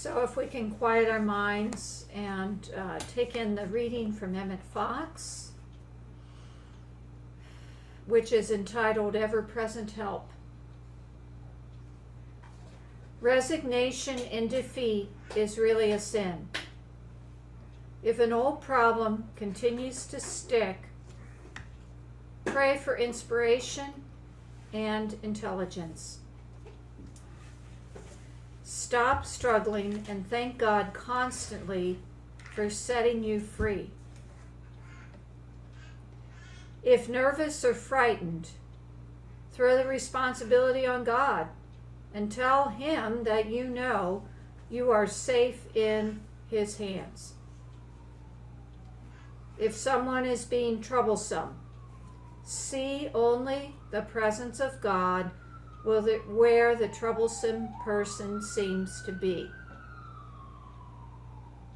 So if we can quiet our minds and take in the reading from Emmett Fox, which is entitled Ever-Present Help. Resignation in defeat is really a sin. If an old problem continues to stick, pray for inspiration and intelligence. Stop struggling and thank God constantly for setting you free. If nervous or frightened, throw the responsibility on God and tell Him that you know you are safe in His hands. If someone is being troublesome, see only the presence of God where the troublesome person seems to be.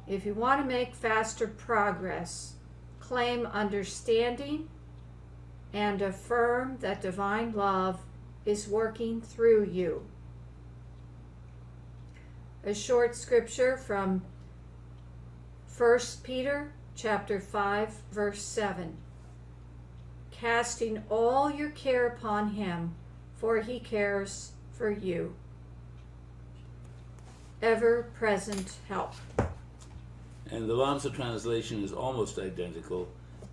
If you want to make faster progress, claim understanding and affirm that divine love is working through you. A short scripture from 1 Peter chapter 5, verse 7. Casting all your care upon Him, for He cares for you. Ever-present help. And the Lamsa translation is almost identical.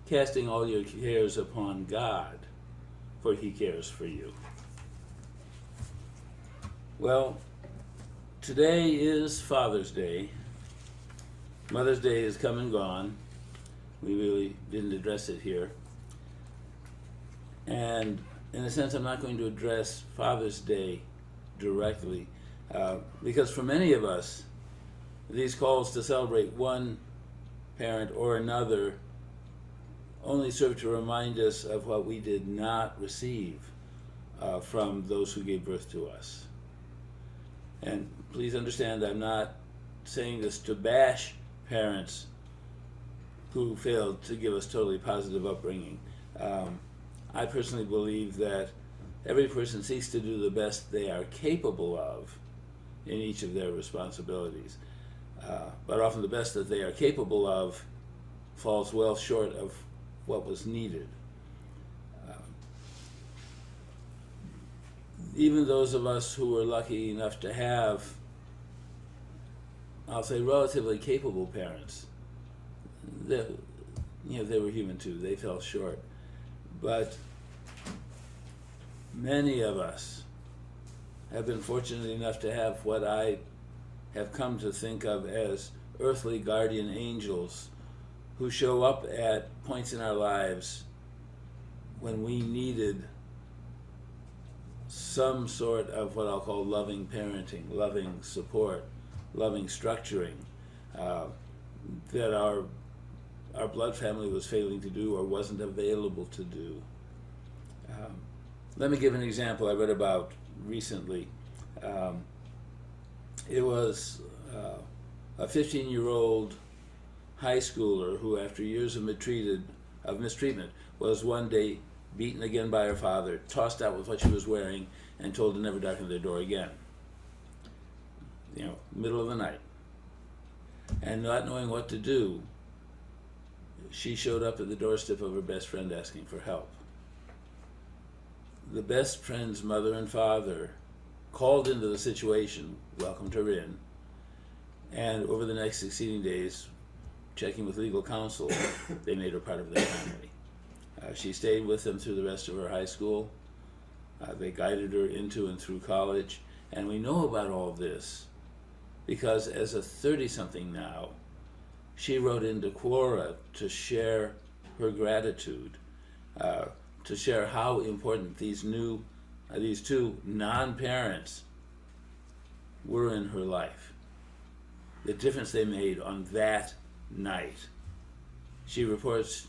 Casting all your cares upon God, for He cares for you. Well, today is Father's Day. Mother's Day is come and gone. We really didn't address it here. And in a sense, I'm not going to address Father's Day directly, because for many of us, these calls to celebrate one parent or another only serve to remind us of what we did not receive from those who gave birth to us. And please understand, I'm not saying this to bash parents who failed to give us totally positive upbringing. I personally believe that every person seeks to do the best they are capable of in each of their responsibilities. But often the best that they are capable of falls well short of what was needed. Even those of us who were lucky enough to have, I'll say, relatively capable parents, they were human too. They fell short. But many of us have been fortunate enough to have what I have come to think of as earthly guardian angels who show up at points in our lives when we needed some sort of what I'll call loving parenting, loving support, loving structuring that our blood family was failing to do or wasn't available to do. Let me give an example I read about recently. It was a 15-year-old high schooler who, after years of mistreatment, was one day beaten again by her father, tossed out with what she was wearing, and told to never darken their door again. Middle of the night. And not knowing what to do, she showed up at the doorstep of her best friend asking for help. The best friend's mother and father called into the situation, welcomed her in, and over the next succeeding days, checking with legal counsel, they made her part of their family. She stayed with them through the rest of her high school. They guided her into and through college. And we know about all this because as a 30-something now, she wrote into Quora to share her gratitude, to share how important these two non-parents were in her life, the difference they made on that night. She reports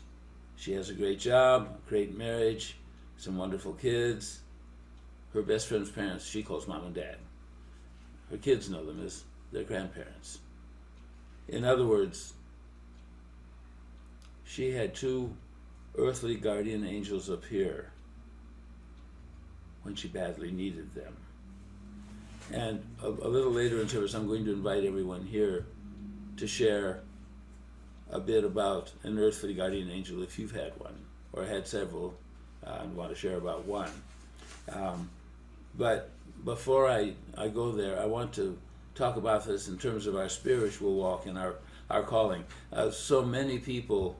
she has a great job, great marriage, some wonderful kids. Her best friend's parents, she calls mom and dad. Her kids know them as their grandparents. In other words, she had two earthly guardian angels appear when she badly needed them. And a little later in service, I'm going to invite everyone here to share a bit about an earthly guardian angel if you've had one, or had several, and want to share about one. But before I go there, I want to talk about this in terms of our spiritual walk and our calling. So many people,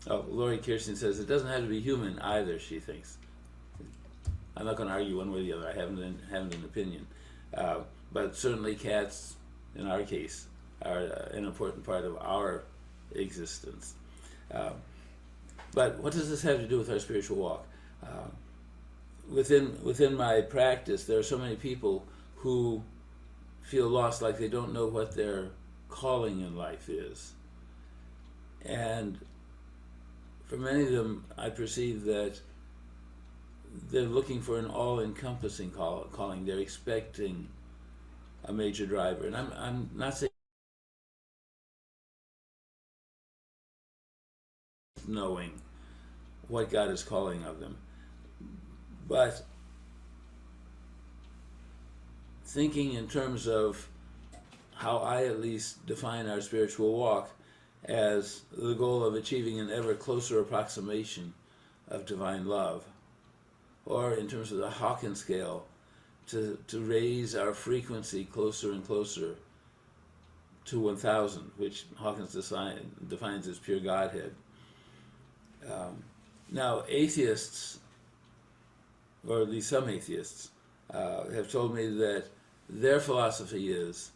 Lori Kirsten says, it doesn't have to be human either, she thinks. I'm not going to argue one way or the other. I haven't an opinion. But certainly cats, in our case, are an important part of our existence. But what does this have to do with our spiritual walk? Within my practice, there are so many people who feel lost, like they don't know what their calling in life is. And for many of them, I perceive that they're looking for an all-encompassing calling. They're expecting a major driver. And I'm not saying knowing what God is calling of them, but thinking in terms of how I at least define our spiritual walk as the goal of achieving an ever closer approximation of divine love, or in terms of the Hawkins scale, to raise our frequency closer and closer to 1,000, which Hawkins defines as pure Godhead. Now, atheists, or at least some atheists, have told me that their philosophy is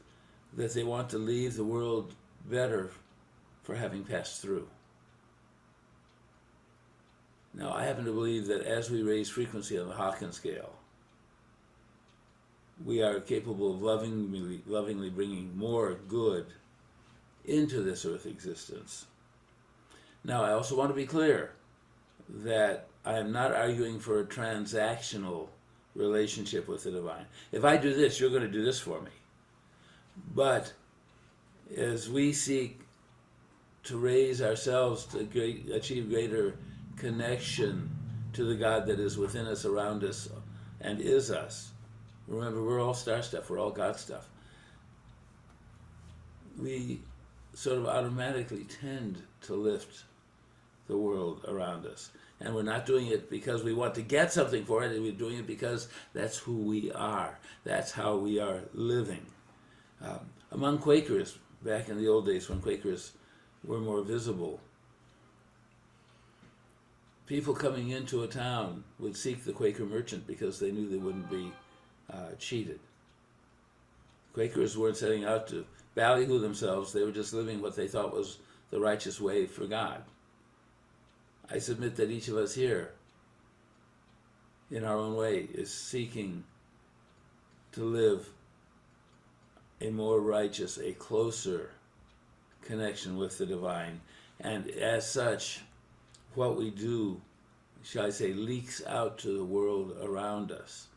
that they want to leave the world better for having passed through. Now, I happen to believe that as we raise frequency on the Hawkins scale, we are capable of lovingly bringing more good into this earth existence. Now, I also want to be clear that I am not arguing for a transactional relationship with the divine. If I do this, you're going to do this for me. But as we seek to raise ourselves to achieve greater connection to the God that is within us, around us, and is us. Remember, we're all star stuff, we're all God stuff. We sort of automatically tend to lift the world around us. And we're not doing it because we want to get something for it, we're doing it because that's who we are. That's how we are living. Among Quakers, back in the old days when Quakers were more visible, people coming into a town would seek the Quaker merchant because they knew they wouldn't be cheated. Quakers weren't setting out to ballyhoo themselves, they were just living what they thought was the righteous way for God. I submit that each of us here, in our own way, is seeking to live a more righteous, a closer connection with the divine. And as such, what we do, shall I say, leaks out to the world around us.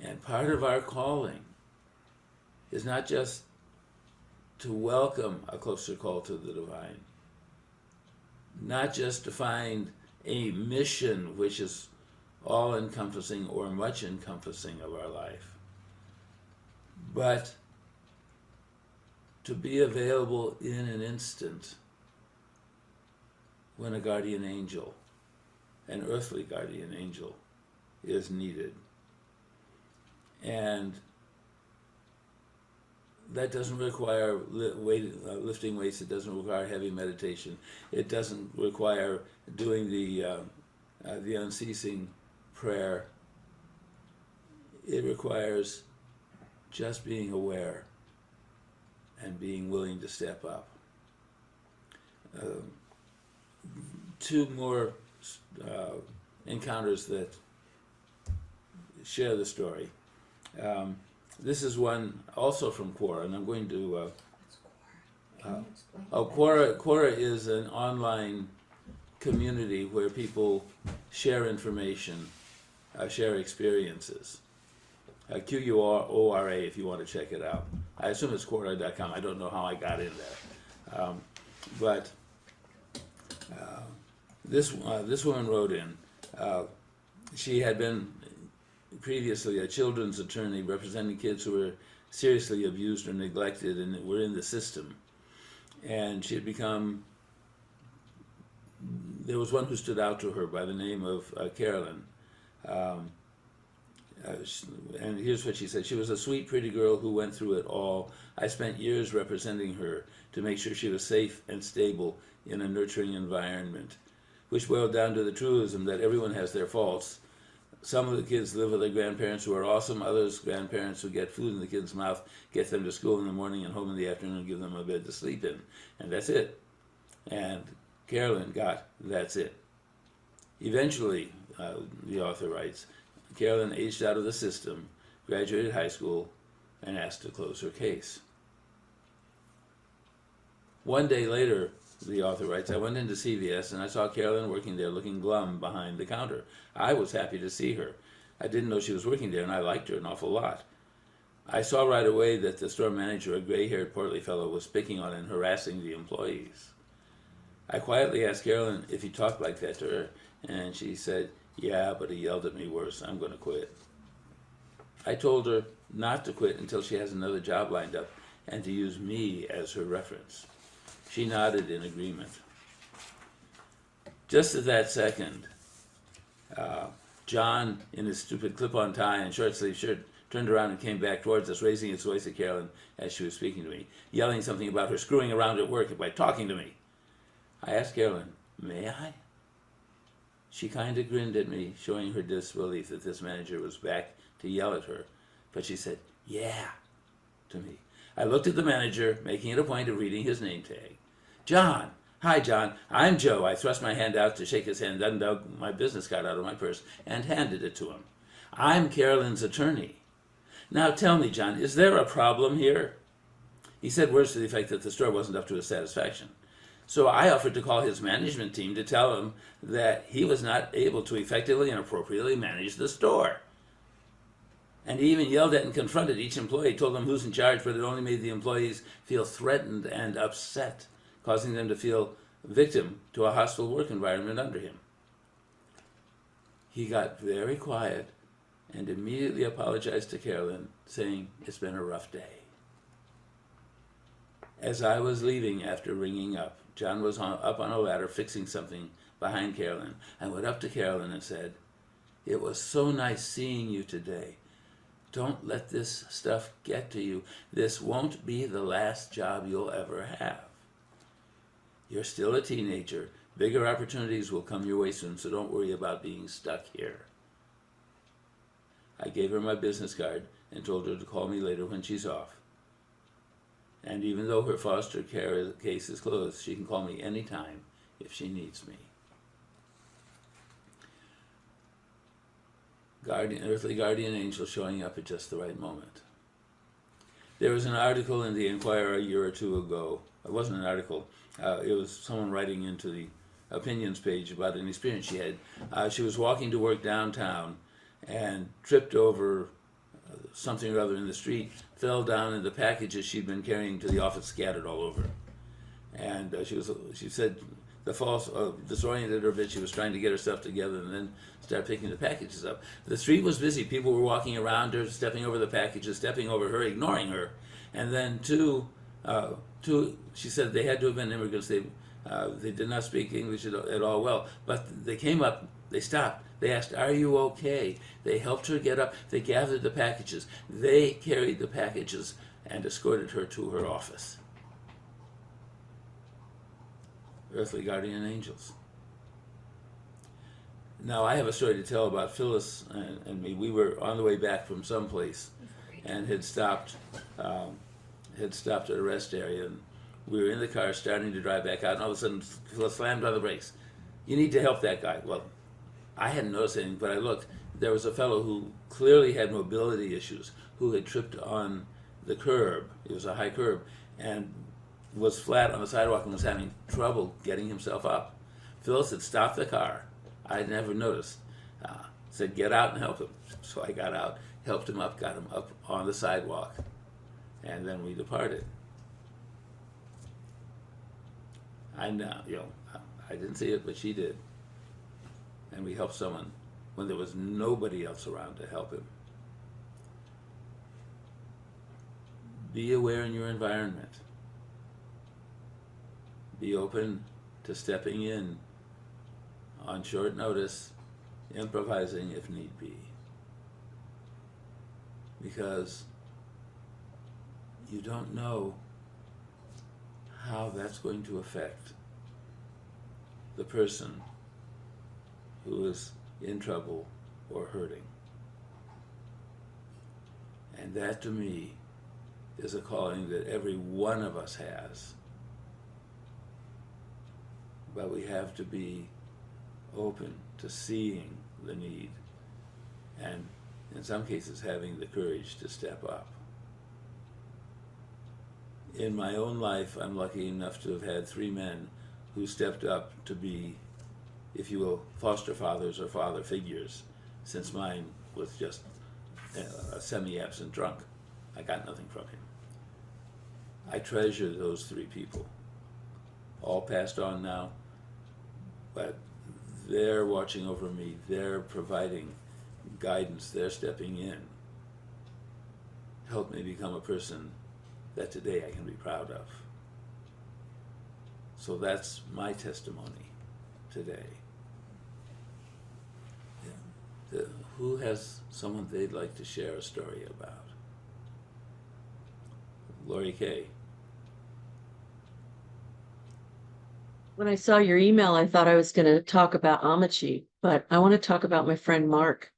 And part of our calling is not just to welcome a closer call to the divine, not just to find a mission which is all-encompassing or much-encompassing of our life, but to be available in an instant when a guardian angel, an earthly guardian angel, is needed. And that doesn't require lifting weights, it doesn't require heavy meditation, it doesn't require doing the unceasing prayer. It requires just being aware and being willing to step up. Two more encounters that share the story. This is one also from Quora, and I'm going to... Quora is an online community where people share information, share experiences. Quora, if you want to check it out. I assume it's Quora.com. I don't know how I got in there. But this woman wrote in. She had been previously a children's attorney representing kids who were seriously abused or neglected and were in the system. And she had become, there was one who stood out to her by the name of Carolyn. And here's what she said. She was a sweet, pretty girl who went through it all. I spent years representing her to make sure she was safe and stable in a nurturing environment, which boiled down to the truism that everyone has their faults. Some of the kids live with their grandparents who are awesome. Others, grandparents who get food in the kids' mouth, get them to school in the morning and home in the afternoon, and give them a bed to sleep in. And that's it. And Carolyn got that's it. Eventually, the author writes, Carolyn aged out of the system, graduated high school, and asked to close her case. One day later, the author writes, I went into CVS and I saw Carolyn working there looking glum behind the counter. I was happy to see her. I didn't know she was working there and I liked her an awful lot. I saw right away that the store manager, a gray-haired, portly fellow, was picking on and harassing the employees. I quietly asked Carolyn if he talked like that to her, and she said, yeah, but he yelled at me worse. I'm going to quit. I told her not to quit until she has another job lined up and to use me as her reference. She nodded in agreement. Just at that second, John, in his stupid clip-on tie and short-sleeve shirt, turned around and came back towards us, raising his voice at Carolyn as she was speaking to me, yelling something about her screwing around at work by talking to me. I asked Carolyn, may I? She kind of grinned at me, showing her disbelief that this manager was back to yell at her, but she said, yeah, to me. I looked at the manager, making it a point of reading his name tag. John. Hi, John. I'm Joe. I thrust my hand out to shake his hand, then dug my business card out of my purse and handed it to him. I'm Carolyn's attorney. Now tell me, John, is there a problem here? He said words to the effect that the store wasn't up to his satisfaction. So I offered to call his management team to tell him that he was not able to effectively and appropriately manage the store. And he even yelled at and confronted each employee, told them who's in charge, but it only made the employees feel threatened and upset, causing them to feel victim to a hostile work environment under him. He got very quiet and immediately apologized to Carolyn, saying, it's been a rough day. As I was leaving after ringing up, John was up on a ladder fixing something behind Carolyn. I went up to Carolyn and said, it was so nice seeing you today. Don't let this stuff get to you. This won't be the last job you'll ever have. You're still a teenager. Bigger opportunities will come your way soon, so don't worry about being stuck here. I gave her my business card and told her to call me later when she's off. And even though her foster care case is closed, she can call me anytime if she needs me. Earthly guardian angel showing up at just the right moment. There was an article in the Enquirer a year or two ago. It wasn't an article. It was someone writing into the opinions page about an experience she had. She was walking to work downtown and tripped over something or other in the street, fell down, and the packages she'd been carrying to the office scattered all over. And she said the fall disoriented her a bit. She was trying to get herself together and then start picking the packages up. The street was busy. People were walking around her, stepping over the packages, stepping over her, ignoring her. And then two, she said they had to have been immigrants. They did not speak English at all well, but they came up, they stopped. They asked, are you okay? They helped her get up. They gathered the packages. They carried the packages and escorted her to her office. Earthly guardian angels. Now, I have a story to tell about Phyllis and me. We were on the way back from someplace and had stopped at a rest area. And we were in the car starting to drive back out, and all of a sudden, Phyllis slammed on the brakes. You need to help that guy. Well, I hadn't noticed anything, but I looked. There was a fellow who clearly had mobility issues, who had tripped on the curb. It was a high curb, and was flat on the sidewalk and was having trouble getting himself up. Phyllis had stopped the car. I had never noticed. Said, get out and help him. So I got out, helped him up, got him up on the sidewalk, and then we departed. I didn't see it, but she did. And we helped someone when there was nobody else around to help him. Be aware in your environment. Be open to stepping in on short notice, improvising if need be. Because you don't know how that's going to affect the person who is in trouble or hurting. And that, to me, is a calling that every one of us has. But we have to be open to seeing the need and, in some cases, having the courage to step up. In my own life, I'm lucky enough to have had 3 men who stepped up to be, if you will, foster fathers or father figures, since mine was just a semi-absent drunk. I got nothing from him. I treasure those 3 people. All passed on now, but they're watching over me, they're providing guidance, they're stepping in. Helped me become a person that today I can be proud of. So that's my testimony today. Who has someone they'd like to share a story about? Lori Kay. When I saw your email, I thought I was going to talk about Amachi, but I want to talk about my friend Mark.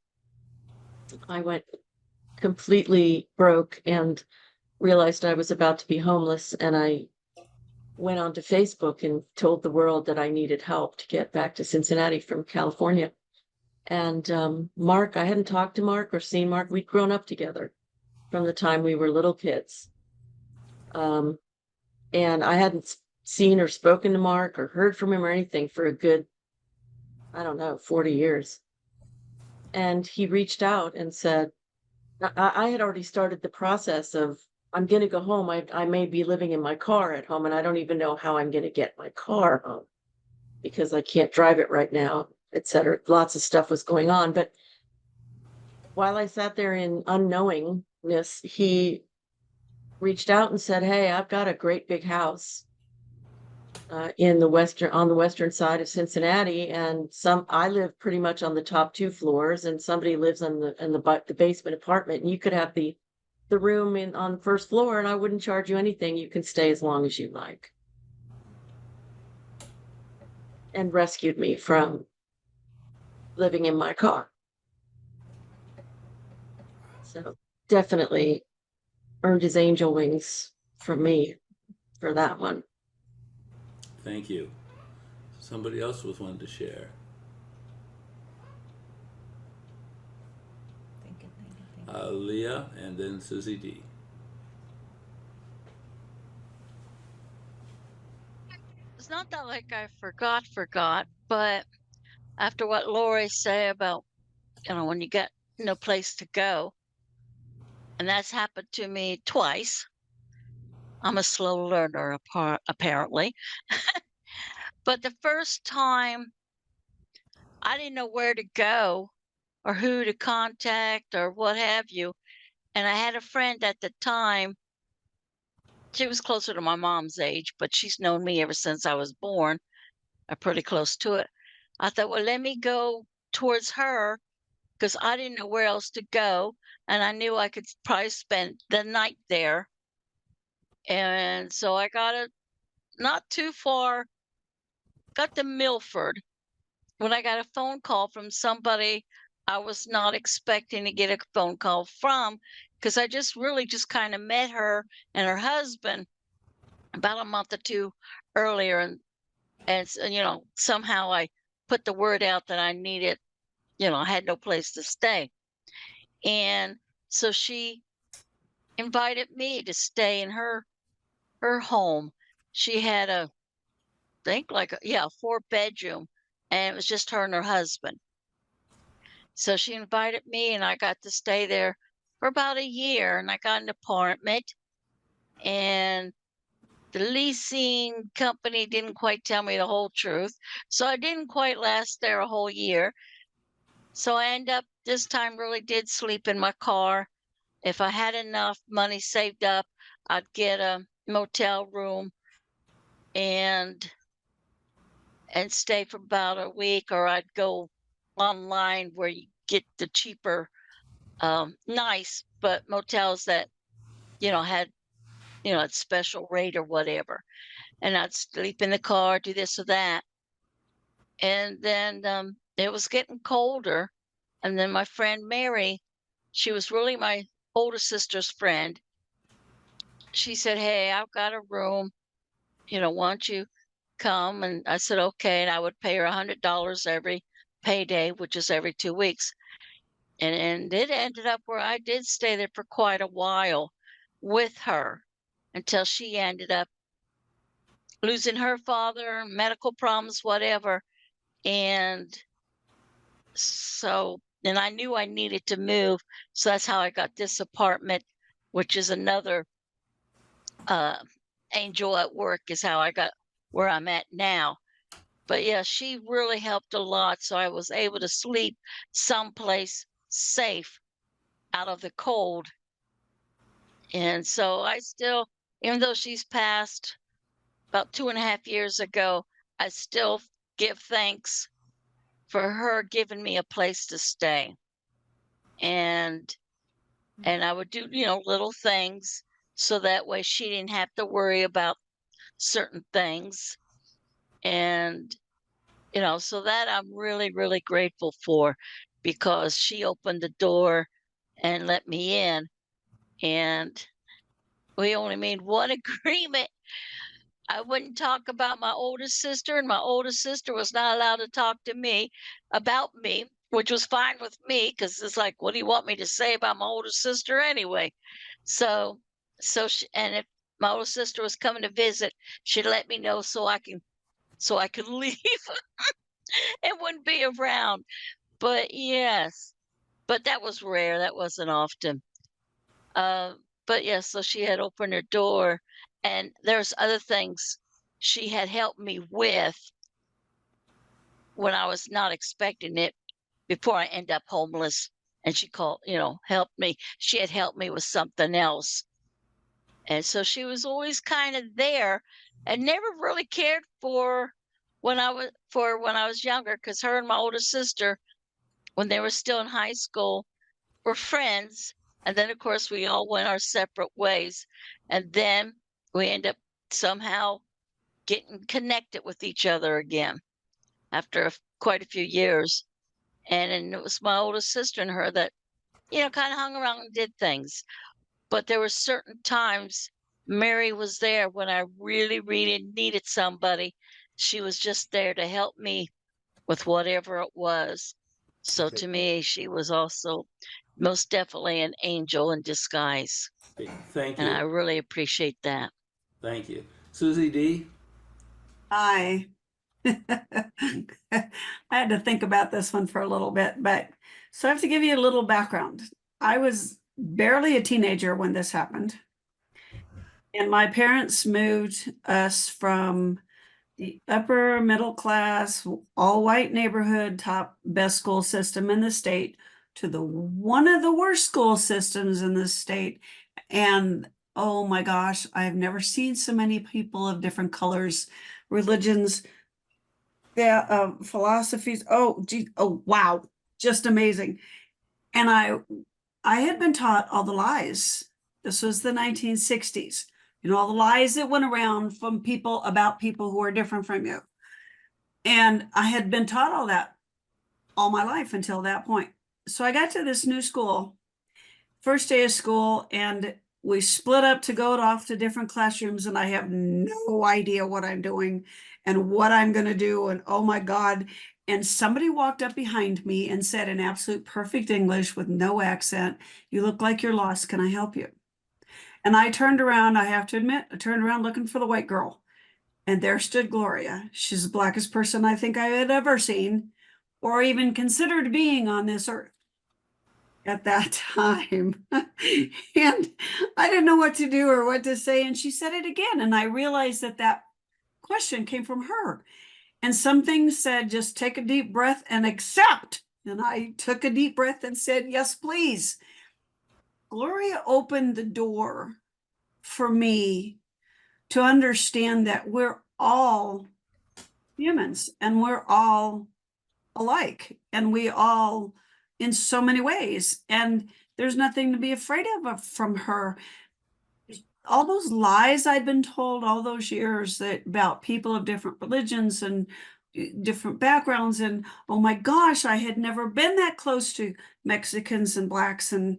I went completely broke and realized I was about to be homeless, and I went onto Facebook and told the world that I needed help to get back to Cincinnati from California. And Mark, I hadn't talked to Mark or seen Mark. We'd grown up together from the time we were little kids. And I hadn't seen or spoken to Mark or heard from him or anything for a good, 40 years. And he reached out and said, I had already started the process of, I'm going to go home. I may be living in my car at home, and I don't even know how I'm going to get my car home because I can't drive it right now, et cetera. Lots of stuff was going on. But while I sat there in unknowingness, he reached out and said, hey, I've got a great big house on the western side of Cincinnati, and I live pretty much on the top 2 floors, and somebody lives in the basement apartment, and you could have the room on the first floor, and I wouldn't charge you anything. You can stay as long as you like. And rescued me from living in my car. So definitely earned his angel wings from me for that one. Thank you. Somebody else with one to share. Thinking. Leah and then Susie D. It's not that like I forgot, but after what Lori said about, when you get no place to go, and that's happened to me twice. I'm a slow learner, apparently. But the first time, I didn't know where to go or who to contact or what have you. And I had a friend at the time. She was closer to my mom's age, but she's known me ever since I was born, or pretty close to it. I thought, well, let me go towards her because I didn't know where else to go. And I knew I could probably spend the night there. And so I not too far, got to Milford when I got a phone call from somebody I was not expecting to get a phone call from, because I just kind of met her and her husband about a month or 2 earlier. And somehow I put the word out that I needed, I had no place to stay. And so she invited me to stay in her home. She had a 4-bedroom, and it was just her and her husband. So she invited me, and I got to stay there for about a year, and I got an apartment, and the leasing company didn't quite tell me the whole truth. So I didn't quite last there a whole year. So I end up this time really did sleep in my car. If I had enough money saved up, I'd get a motel room and stay for about a week, or I'd go online where you get the cheaper, nice, but motels that, had, a special rate or whatever. And I'd sleep in the car, do this or that. And then it was getting colder. And then my friend Mary, she was really my older sister's friend. She said, "Hey, I've got a room. Why don't you come?" And I said, "Okay." And I would pay her $100 every payday, which is every 2 weeks. And it ended up where I did stay there for quite a while with her until she ended up losing her father, medical problems, whatever. And and I knew I needed to move. So that's how I got this apartment, which is another uh, angel at work, is how I got where I'm at now. But yeah, she really helped a lot. So I was able to sleep someplace safe out of the cold. And so I still, even though she's passed about 2.5 years ago, I still give thanks for her giving me a place to stay. And I would do, little things so that way she didn't have to worry about certain things. And, so that I'm really, really grateful for, because she opened the door and let me in. And we only made one agreement. I wouldn't talk about my oldest sister, and my oldest sister was not allowed to talk to me about me, which was fine with me, because it's like, what do you want me to say about my oldest sister anyway? So, and if my older sister was coming to visit, she'd let me know so I could leave and wouldn't be around. But yes, but that was rare. That wasn't often. Uh, but yes, so she had opened her door, and there's other things she had helped me with when I was not expecting it, before I end up homeless. And she called, helped me. She had helped me with something else. And so she was always kind of there, and never really cared for when I was younger, because her and my older sister, when they were still in high school, were friends. And then of course we all went our separate ways. And then we end up somehow getting connected with each other again after quite a few years. And it was my oldest sister and her that, kind of hung around and did things. But there were certain times Mary was there when I really, really needed somebody. She was just there to help me with whatever it was. So Okay. to me, she was also most definitely an angel in disguise. Great. Thank And I you. really appreciate that. Thank you. Susie D. Hi. I had to think about this one for a little bit, but so I have to give you a little background. I was barely a teenager when this happened, and my parents moved us from the upper middle class, all white neighborhood, top best school system in the state to the one of the worst school systems in the state. And oh my gosh, I've never seen so many people of different colors, religions, philosophies. Oh, gee, oh wow, just amazing. And I had been taught all the lies. This was the 1960s. All the lies that went around from people about people who are different from you. And I had been taught all that all my life until that point. So I got to this new school, first day of school, and we split up to go off to different classrooms, and I have no idea what I'm doing and what I'm going to do. And oh my God. And somebody walked up behind me and said in absolute perfect English with no accent, "You look like you're lost. Can I help you?" And I turned around, I have to admit, I turned around looking for the white girl. And there stood Gloria. She's the blackest person I think I had ever seen or even considered being on this earth at that time. And I didn't know what to do or what to say. And she said it again. And I realized that that question came from her. And something said, just take a deep breath and accept And I took a deep breath and said, yes, please. Gloria opened the door for me to understand that we're all humans and we're all alike and we all in so many ways. And there's nothing to be afraid of from her. All those lies I'd been told all those years that about people of different religions and different backgrounds, and oh my gosh, I had never been that close to Mexicans and blacks and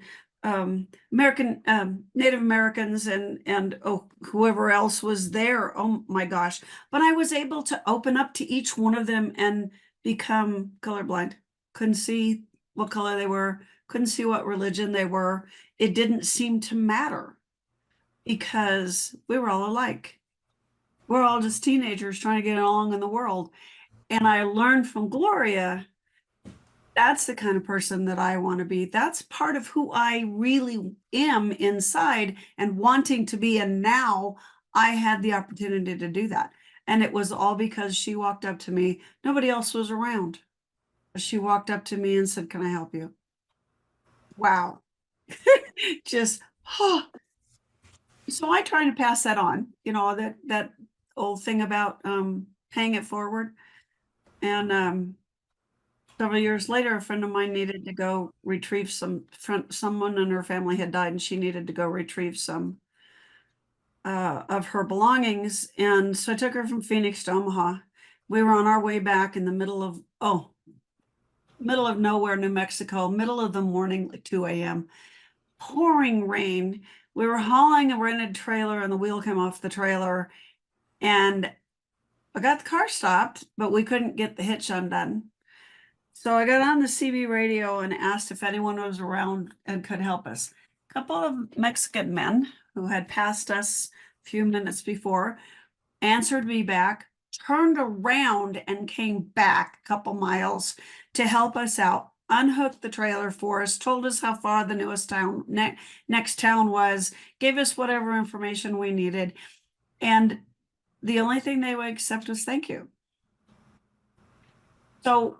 American Native Americans and whoever else was there. Oh my gosh. But I was able to open up to each one of them and become colorblind. Couldn't see what color they were, couldn't see what religion they were. It didn't seem to matter because we were all alike. We're all just teenagers trying to get along in the world. And I learned from Gloria, that's the kind of person that I want to be. That's part of who I really am inside and wanting to be. And now I had the opportunity to do that. And it was all because she walked up to me. Nobody else was around. She walked up to me and said, can I help you? Wow. Just, oh. So I try to pass that on, that old thing about paying it forward. And several years later, a friend of mine needed to go retrieve someone in her family had died, and she needed to go retrieve some of her belongings. And so I took her from Phoenix to Omaha. We were on our way back in the middle of nowhere, New Mexico, middle of the morning, like 2 a.m., pouring rain. We were hauling a rented trailer and the wheel came off the trailer, and I got the car stopped, but we couldn't get the hitch undone. So I got on the CB radio and asked if anyone was around and could help us. A couple of Mexican men who had passed us a few minutes before answered me back, turned around and came back a couple miles to help us out, unhooked the trailer for us, told us how far the next town was, gave us whatever information we needed. And the only thing they would accept was thank you. So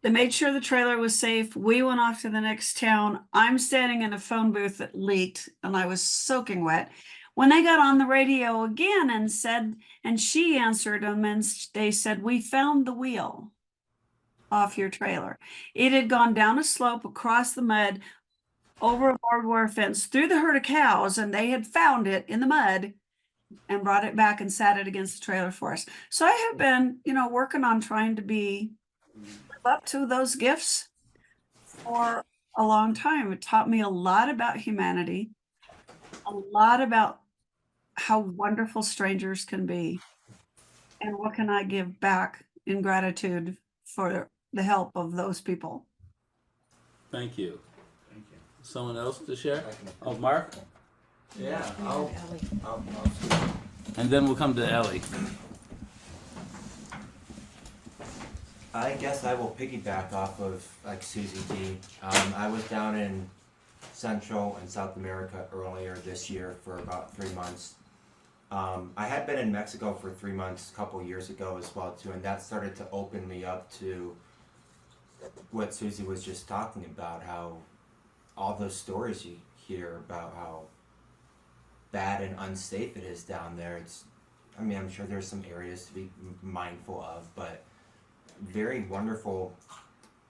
they made sure the trailer was safe. We went off to the next town. I'm standing in a phone booth that leaked and I was soaking wet. When they got on the radio again and she answered them and they said, we found the wheel off your trailer. It had gone down a slope across the mud, over a barbed wire fence, through the herd of cows, and they had found it in the mud and brought it back and sat it against the trailer for us. So I have been, working on trying to live up to those gifts for a long time. It taught me a lot about humanity, a lot about how wonderful strangers can be, and what can I give back in gratitude for the help of those people. Thank you. Thank you. Someone else to share? Oh, Mark? Yeah, I'll And then we'll come to Ellie. I guess I will piggyback off of like Susie D. I was down in Central and South America earlier this year for about 3 months. I had been in Mexico for 3 months a couple years ago as well too, and that started to open me up to what Susie was just talking about, how all those stories you hear about how bad and unsafe it is down there. I'm sure there's some areas to be mindful of, but very wonderful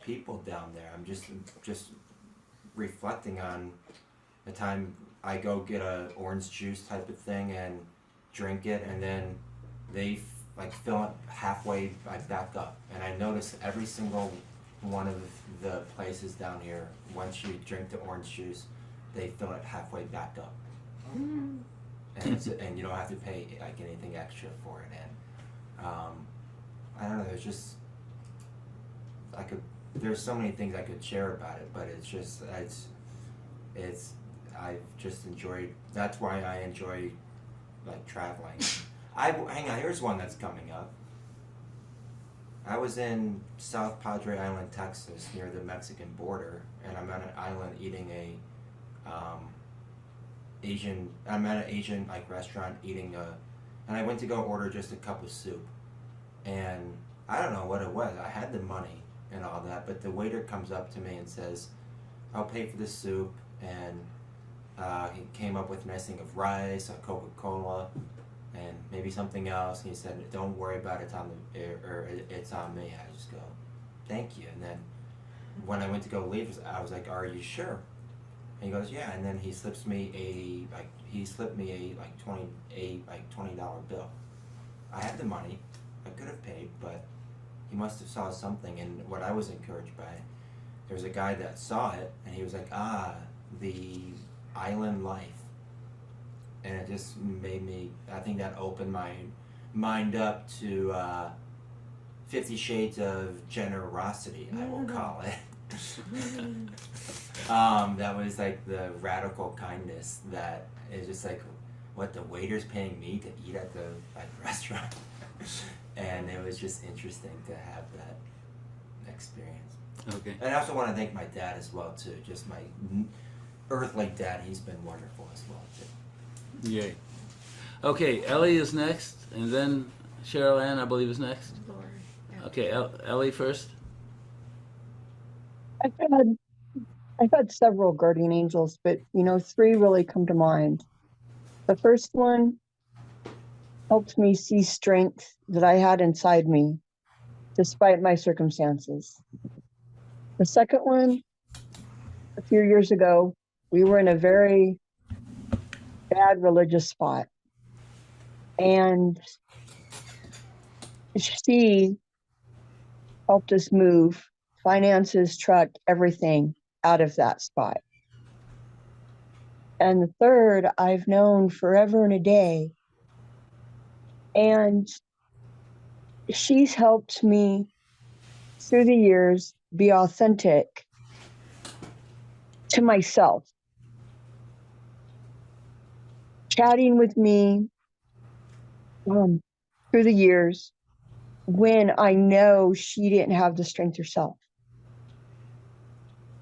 people down there. I'm just reflecting on the time I go get a orange juice type of thing and drink it, and then they fill it halfway, I back up, and I notice every single one of the places down here, once you drink the orange juice, they fill it halfway back up. And you don't have to pay anything extra for it. And I don't know, there's so many things I could share about it, but I've just enjoyed, that's why I enjoy traveling. Hang on, here's one that's coming up. I was in South Padre Island, Texas, near the Mexican border, and I'm on an island eating I'm at an Asian restaurant eating and I went to go order just a cup of soup, and I don't know what it was. I had the money, and all that. But the waiter comes up to me and says, "I'll pay for the soup," and he came up with a nice thing of rice, a Coca-Cola, and maybe something else. And he said, "Don't worry about it, it's on me." I just go, "Thank you." And then when I went to go leave, I was like, "Are you sure?" And he goes, "Yeah." And then he slipped me a $20 bill. I had the money. I could have paid, but he must have saw something. And what I was encouraged by, there was a guy that saw it, and he was like, the island life. And it just made me, I think that opened my mind up to 50 Shades of Generosity, I will call it. That was like the radical kindness that is just like, what, the waiter's paying me to eat at the restaurant. And it was just interesting to have that experience. Okay. And I also want to thank my dad as well too, just my earthly dad. He's been wonderful as well too. Yay. Okay, Ellie is next, and then Cheryl Ann, I believe, is next. Lord, yeah. Okay, Ellie first. I've had several guardian angels, but three really come to mind. The first one helped me see strength that I had inside me, despite my circumstances. The second one, a few years ago, we were in a very bad religious spot. And she helped us move finances, truck, everything out of that spot. And the third, I've known forever and a day. And she's helped me through the years be authentic to myself. Chatting with me through the years when I know she didn't have the strength herself.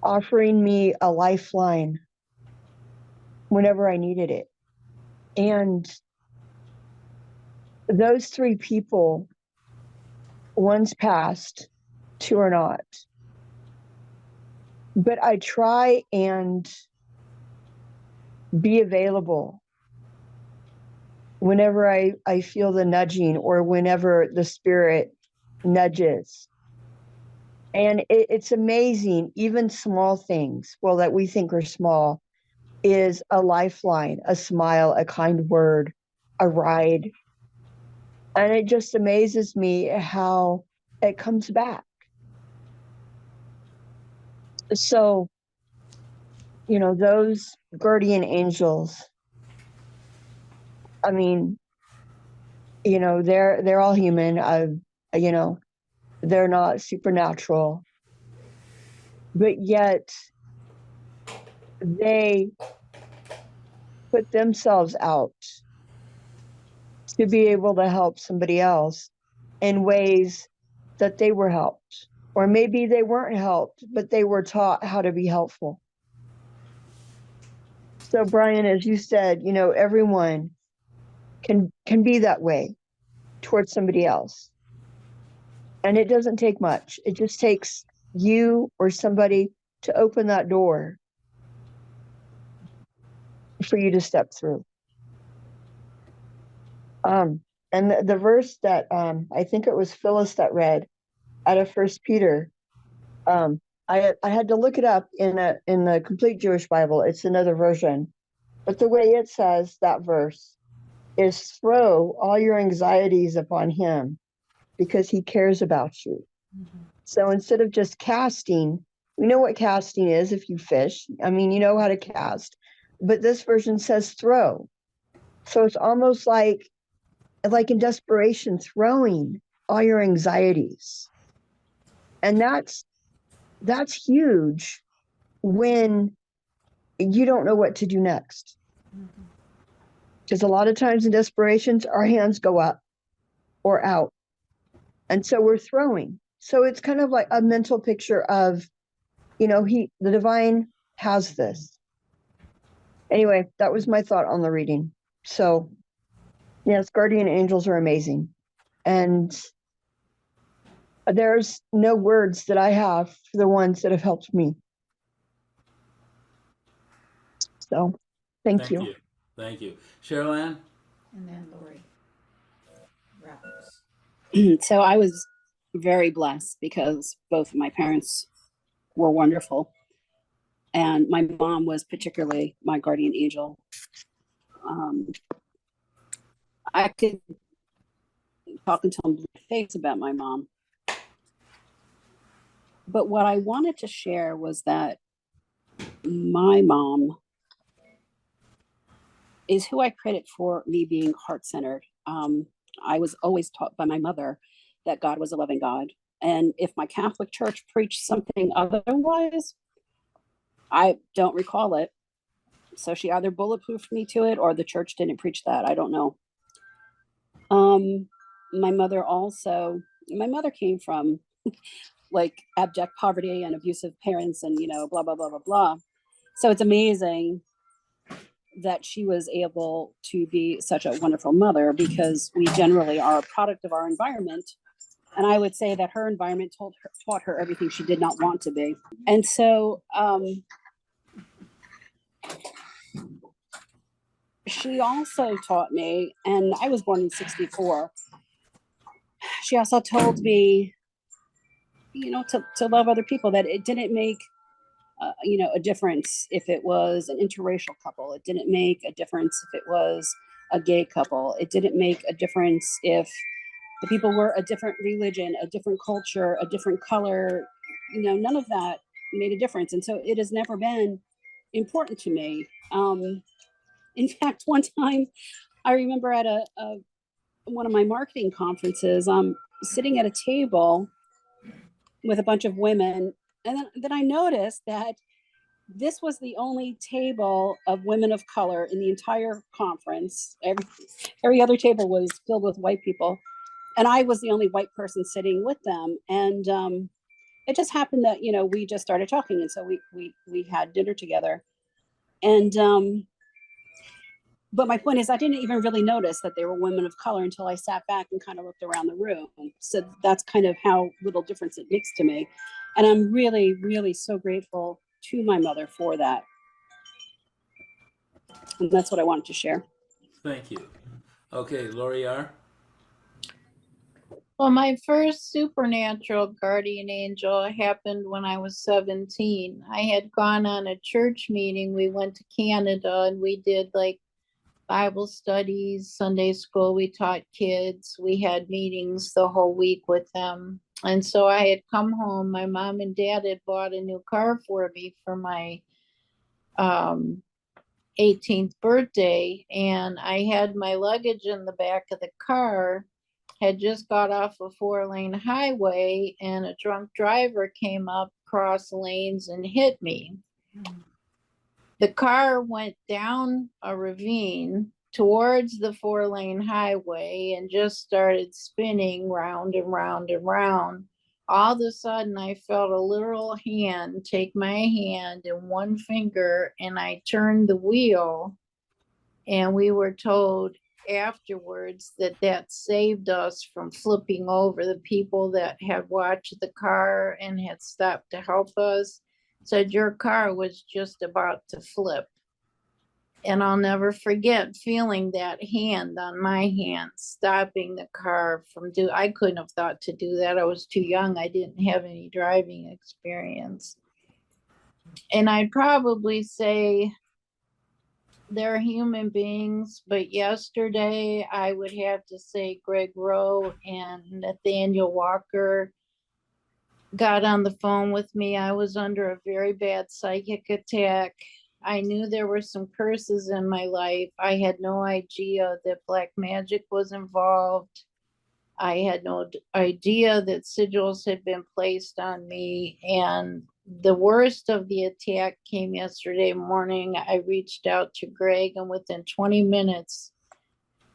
Offering me a lifeline whenever I needed it. And those three people, one's passed, two are not. But I try and be available whenever I feel the nudging or whenever the spirit nudges. And it's amazing, even small things, well, that we think are small, is a lifeline, a smile, a kind word, a ride. And it just amazes me how it comes back. So, those guardian angels, I mean, they're all human. They're not supernatural, but yet they put themselves out to be able to help somebody else in ways that they were helped, or maybe they weren't helped, but they were taught how to be helpful. So Brian, as you said, everyone can be that way towards somebody else. And it doesn't take much. It just takes you or somebody to open that door for you to step through. And the verse that I think it was Phyllis that read out of 1 Peter, I had to look it up in the Complete Jewish Bible. It's another version, but the way it says that verse is, throw all your anxieties upon him because he cares about you. Mm-hmm. So instead of just casting, we know what casting is if you fish. I mean, you know how to cast, but this version says throw. So it's almost like in desperation, throwing all your anxieties. And that's huge when you don't know what to do next. Because a lot of times in desperations, our hands go up or out. And so we're throwing. So it's kind of like a mental picture of, the divine has this. Anyway, that was my thought on the reading. So yes, guardian angels are amazing. And There's no words that I have for the ones that have helped me. So thank you. Thank you. Cheryl Ann? And then Lori Roberts. So I was very blessed because both of my parents were wonderful. And my mom was particularly my guardian angel. I could talk until I'm blue in the face about my mom. But what I wanted to share was that my mom is who I credit for me being heart-centered. I was always taught by my mother that God was a loving God. And if my Catholic church preached something otherwise, I don't recall it. So she either bulletproofed me to it or the church didn't preach that. I don't know. My mother came from like abject poverty and abusive parents and, blah, blah, blah, blah, blah. So it's amazing that she was able to be such a wonderful mother because we generally are a product of our environment. And I would say that her environment taught her everything she did not want to be. And so she also taught me, and I was born in 1964. She also told me, to love other people, that it didn't make a difference if it was an interracial couple. It didn't make a difference if it was a gay couple. It didn't make a difference if the people were a different religion, a different culture, a different color. None of that made a difference. And so it has never been important to me. In fact, one time I remember at one of my marketing conferences, sitting at a table with a bunch of women. And then I noticed that this was the only table of women of color in the entire conference. Every other table was filled with white people. And I was the only white person sitting with them. And it just happened that, we just started talking. And so we had dinner together. And but my point is, I didn't even really notice that they were women of color until I sat back and kind of looked around the room. So that's kind of how little difference it makes to me. And I'm really, really so grateful to my mother for that. And that's what I wanted to share. Thank you. Okay, Lori R. Well, my first supernatural guardian angel happened when I was 17. I had gone on a church meeting. We went to Canada and we did like Bible studies, Sunday school. We taught kids. We had meetings the whole week with them. And so I had come home. My mom and dad had bought a new car for me for my 18th birthday. And I had my luggage in the back of the car, had just got off a 4-lane highway, and a drunk driver came up, crossed lanes, and hit me. The car went down a ravine towards the 4-lane highway and just started spinning round and round and round. All of a sudden, I felt a little hand take my hand and one finger, and I turned the wheel. And we were told afterwards that saved us from flipping over. The people that had watched the car and had stopped to help us said your car was just about to flip. And I'll never forget feeling that hand on my hand, stopping the car from I couldn't have thought to do that. I was too young. I didn't have any driving experience. And I'd probably say they're human beings, but yesterday I would have to say Greg Rowe and Nathaniel Walker got on the phone with me. I was under a very bad psychic attack. I knew there were some curses in my life. I had no idea that black magic was involved. I had no idea that sigils had been placed on me. And the worst of the attack came yesterday morning. I reached out to Greg, and within 20 minutes,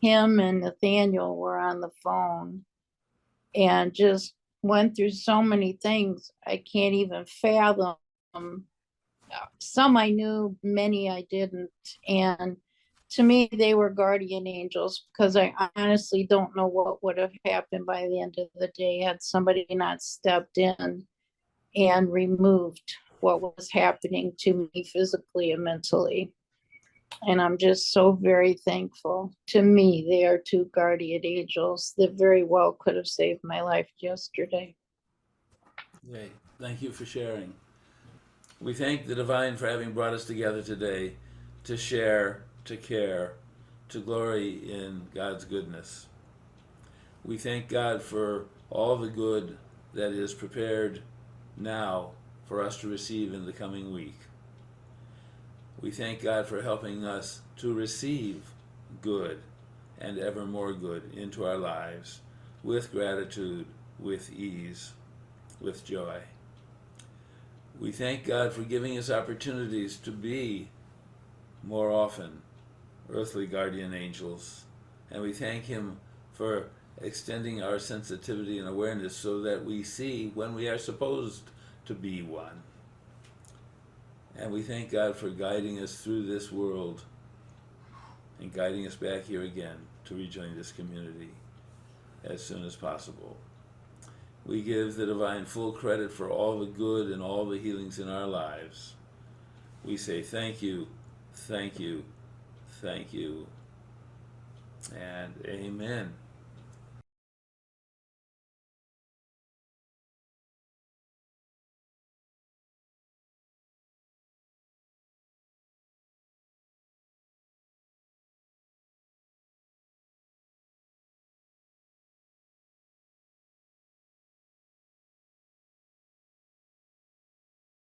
him and Nathaniel were on the phone and just went through so many things I can't even fathom. Some I knew, many I didn't. And to me, they were guardian angels because I honestly don't know what would have happened by the end of the day had somebody not stepped in and removed what was happening to me physically and mentally. And I'm just so very thankful. To me, they are two guardian angels that very well could have saved my life yesterday. Okay, thank you for sharing. We thank the divine for having brought us together today to share, to care, to glory in God's goodness. We thank God for all the good that is prepared now for us to receive in the coming week. We thank God for helping us to receive good and ever more good into our lives with gratitude, with ease, with joy. We thank God for giving us opportunities to be more often earthly guardian angels, and we thank Him for extending our sensitivity and awareness so that we see when we are supposed to be one. And we thank God for guiding us through this world and guiding us back here again to rejoin this community as soon as possible. We give the divine full credit for all the good and all the healings in our lives. We say thank you, thank you, thank you, and amen.